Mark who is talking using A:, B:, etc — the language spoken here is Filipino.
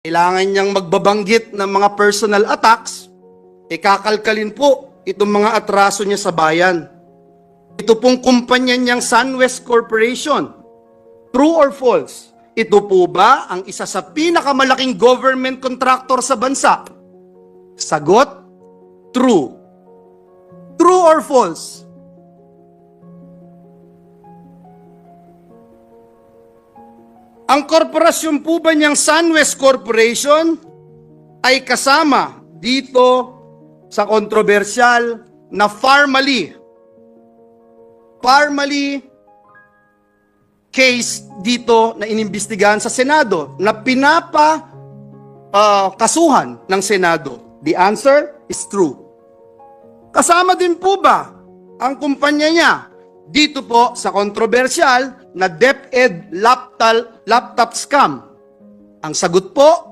A: kailangan niyang magbabanggit ng mga personal attacks, kakalkalin po itong mga atraso niya sa bayan. Ito pong kumpanya niyang SunWest Corporation. True or false? Ito po ba ang isa sa pinakamalaking government contractor sa bansa? Sagot, true. True or false? Ang korporasyon po ba niyang SunWest Corporation ay kasama dito sa kontrobersyal na Parmalee case dito na inimbestigahan sa Senado na kasuhan ng Senado? The answer is true. Kasama din po ba ang kumpanya niya dito po sa kontrobersyal na DepEd laptop scam? Ang sagot po,